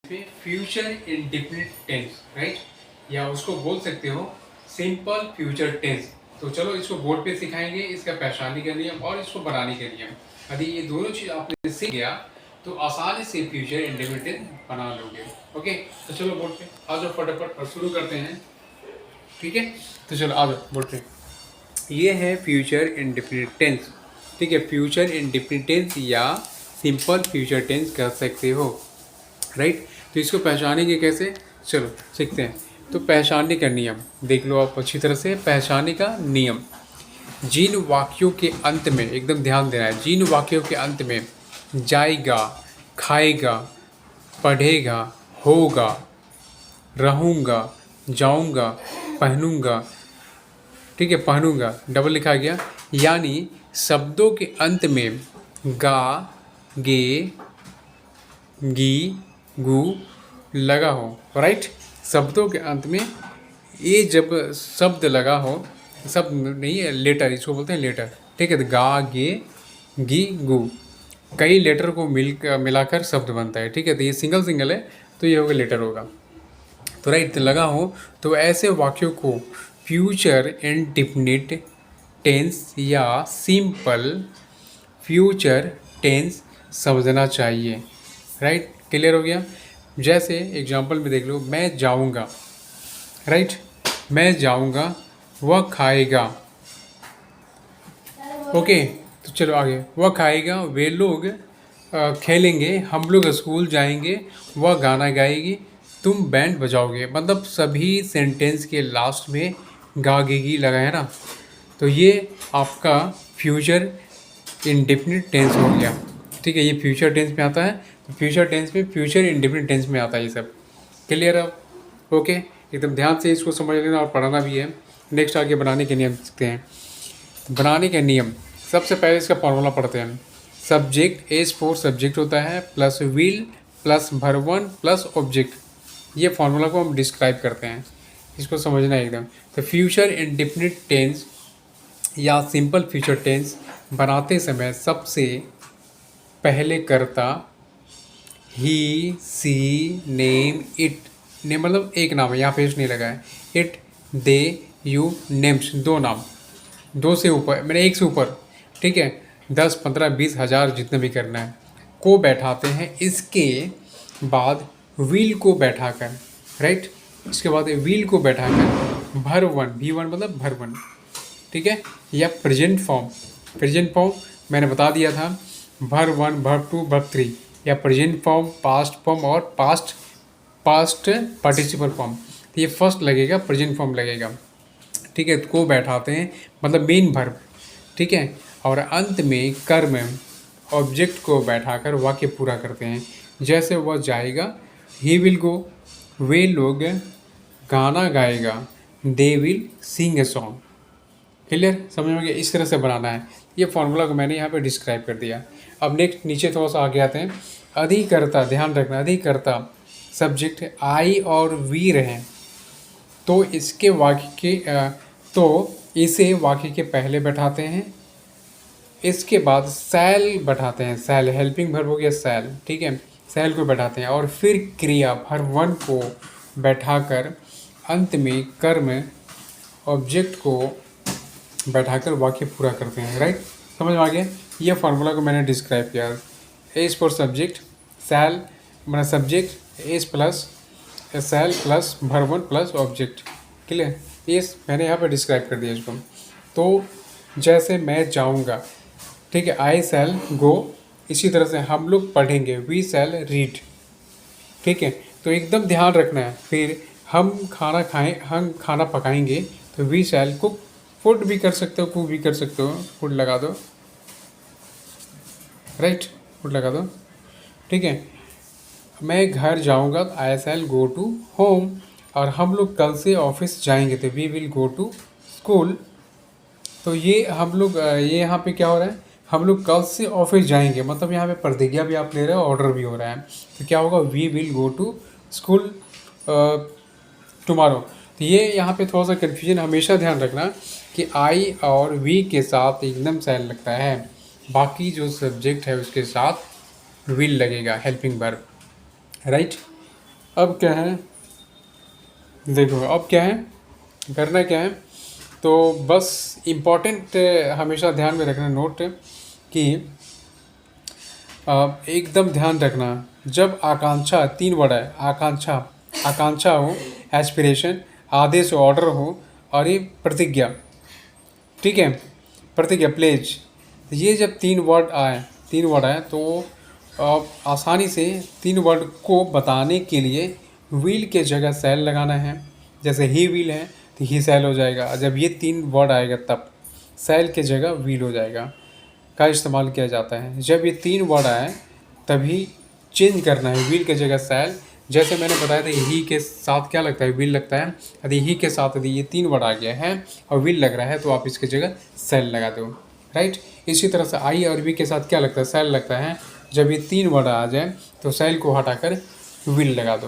पे future indefinite tense, right, या उसको बोल सकते हो सिंपल फ्यूचर टेंस। तो चलो इसको बोर्ड पे सिखाएंगे, इसका पहचानने का नियम और इसको बनाने के नियम। यदि ये दोनों चीज आपने सीख गया तो आसानी से फ्यूचर इंडेफिनिट टेंस बना लोगे। ओके, तो चलो बोर्ड पे आ जाओ फटाफट और शुरू करते हैं। ठीक है, तो चलो आ जाओ बोर्ड पे। ये है फ्यूचर इंडेफिनिट टेंस। ठीक है, फ्यूचर इंडेफिनिट टेंस या सिंपल फ्यूचर टेंस कह सकते हो, राइट। तो इसको पहचानेंगे कैसे, चलो सीखते हैं। तो पहचानने का नियम देख लो आप अच्छी तरह से। पहचानने का नियम, जिन वाक्यों के अंत में, एकदम ध्यान देना है, जिन वाक्यों के अंत में जाएगा, खाएगा, पढ़ेगा, होगा, रहूँगा, जाऊँगा, पहनूँगा, ठीक है, पहनूँगा डबल लिखा गया, यानी शब्दों के अंत में गा, गे, गी, गु लगा हो, राइट। शब्दों के अंत में ये जब शब्द लगा हो, शब्द नहीं है, लेटर, इसको बोलते हैं लेटर। ठीक है, तो गा, गे, गी, गु कई लेटर को मिलाकर शब्द बनता है। ठीक है, तो ये सिंगल सिंगल है तो ये होगा लेटर होगा, तो राइट लगा हो। तो ऐसे वाक्यों को फ्यूचर इंडेफिनिट टेंस या सिंपल फ्यूचर टेंस समझना चाहिए, राइट। क्लियर हो गया। जैसे एग्जांपल में देख लो, मैं जाऊंगा, राइट, मैं जाऊंगा, वह खाएगा। ओके, तो चलो आगे, वह खाएगा, वे लोग खेलेंगे, हम लोग स्कूल जाएंगे, वह गाना गाएगी, तुम बैंड बजाओगे। मतलब सभी सेंटेंस के लास्ट में गागेगी लगा है ना, तो ये आपका फ्यूचर इंडेफिनिट टेंस हो गया। ठीक है, ये फ्यूचर टेंस में आता है, तो फ्यूचर टेंस में, फ्यूचर इंडेफिनिट टेंस में आता है ये सब। क्लियर अब, ओके, एकदम ध्यान से इसको समझ लेना और पढ़ाना भी है। नेक्स्ट आगे बनाने के नियम सीखते हैं। बनाने के नियम, सबसे पहले इसका फॉर्मूला पढ़ते हैं। सब्जेक्ट एज फोर सब्जेक्ट होता है, plus will plus verb one plus object, ये फार्मूला को हम डिस्क्राइब करते हैं, इसको समझना है एकदम। तो फ्यूचर इंडेफिनिट टेंस या सिंपल फ्यूचर टेंस बनाते समय सबसे पहले कर्ता ही, सी, नेम, इट, नेम मतलब एक नाम है, यहाँ पे नहीं लगा है, इट, दे, यू, नेम्स दो नाम, दो से ऊपर मैंने एक से ऊपर, ठीक है, 10, 15, 20, 1000 जितने भी करना है को बैठाते हैं। इसके बाद व्हील को बैठाकर, राइट, इसके बाद व्हील को बैठाकर भर वन, भी वन मतलब भर वन, ठीक है, या प्रेजेंट फॉर्म, प्रेजेंट फॉर्म मैंने बता दिया था, भर वन, भर टू, भर थ्री, या प्रेजेंट फॉर्म, पास्ट फॉर्म और पास्ट पार्टिसिपल फॉर्म। तो ये फर्स्ट लगेगा, प्रेजेंट फॉर्म लगेगा, ठीक है, को बैठाते हैं मतलब मेन वर्ब, ठीक है, और अंत में कर्म ऑब्जेक्ट को बैठाकर वाक्य पूरा करते हैं। जैसे वह जाएगा, ही विल गो, वे लोग गाना गाएगा, they will sing a song. Clear, समझ में गया, इस तरह से बनाना है। ये फॉर्मूला को मैंने यहाँ पे डिस्क्राइब कर दिया। अब नेक्स्ट नीचे थोड़ा सा आगे आते हैं। अधिकर्ता, ध्यान रखना, अधिकर्ता सब्जेक्ट आई और वी रहें तो इसके वाक्य के तो इसे वाक्य के पहले बैठाते हैं, इसके बाद सैल बैठाते हैं, सैल हेल्पिंग वर्ब हो गया सैल, ठीक है, सैल को बैठाते हैं, और फिर क्रिया भर वन को बैठाकर अंत में कर्म ऑब्जेक्ट को बैठाकर वाक्य पूरा करते हैं, राइट। समझ में आ गया। ये फार्मूला को मैंने डिस्क्राइब किया। एज फॉर सब्जेक्ट, सैल मतलब subject, S plus shall plus verb one plus object. Clear, ये मैंने यहाँ पे डिस्क्राइब कर दिया इसको। तो जैसे मैं जाऊँगा, ठीक है, आई शैल गो, इसी तरह से हम लोग पढ़ेंगे, वी शैल रीड, ठीक है। तो एकदम ध्यान रखना है। फिर हम खाना पकाएंगे तो वी शैल कुक, फूड भी कर सकते हो, कुक भी कर सकते हो, फूड लगा दो, राइट, फूड लगा दो, ठीक है। मैं घर जाऊंगा, आई शैल गो टू होम, और हम लोग कल से ऑफिस जाएंगे तो we will go to school. तो ये हम लोग ये यहाँ पे क्या हो रहा है, हम लोग कल से ऑफिस जाएंगे, मतलब यहाँ पे प्रतिज्ञा भी आप ले रहे हो, ऑर्डर भी हो रहा है, तो क्या होगा, we will go to school tomorrow. तो ये यहाँ पे थोड़ा सा कन्फ्यूजन, हमेशा ध्यान रखना कि आई और वी के साथ एकदम सैल लगता है, बाकी जो सब्जेक्ट है उसके साथ विल लगेगा, हेल्पिंग वर्ब, राइट। अब क्या है, देखो अब क्या है, करना क्या है, तो बस इम्पोर्टेंट हमेशा ध्यान में रखना नोट कि एकदम ध्यान रखना, जब आकांक्षा 3 वर्ड है, आकांक्षा, आकांक्षा हो, एस्पिरेशन, आदेश हो, ऑर्डर हो, और ये प्रतिज्ञा, ठीक है, प्रतिज्ञा, प्लेज, ये जब 3 वर्ड आए तो आसानी से 3 वर्ड को बताने के लिए विल के जगह सेल लगाना है। जैसे ही विल है तो ही सेल हो जाएगा, जब ये 3 वर्ड आएगा तब सेल के जगह विल हो जाएगा का इस्तेमाल किया जाता है। जब ये 3 वर्ड आए तभी चेंज करना है, विल के जगह सेल। जैसे मैंने बताया था ही के साथ क्या लगता है, विल लगता है। यदि ही के साथ यदि ये 3 वर्ड आ गया है और विल लग रहा है तो आप इसकी जगह सेल लगा दो, राइट। इसी तरह से आई और वी के साथ क्या लगता है, सेल लगता है। जब ये 3 वर्ड आ जाए तो सेल को हटाकर विल लगा दो,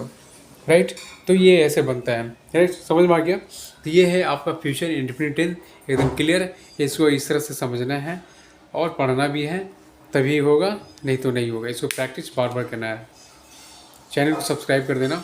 राइट। तो ये ऐसे बनता है, राइट, समझ में आ गया। तो ये है आपका फ्यूचर इंडेफिनिट टेंस, एकदम क्लियर। इसको इस तरह से समझना है और पढ़ना भी है, तभी होगा, नहीं तो नहीं होगा। इसको प्रैक्टिस बार बार करना है। चैनल को सब्सक्राइब कर देना।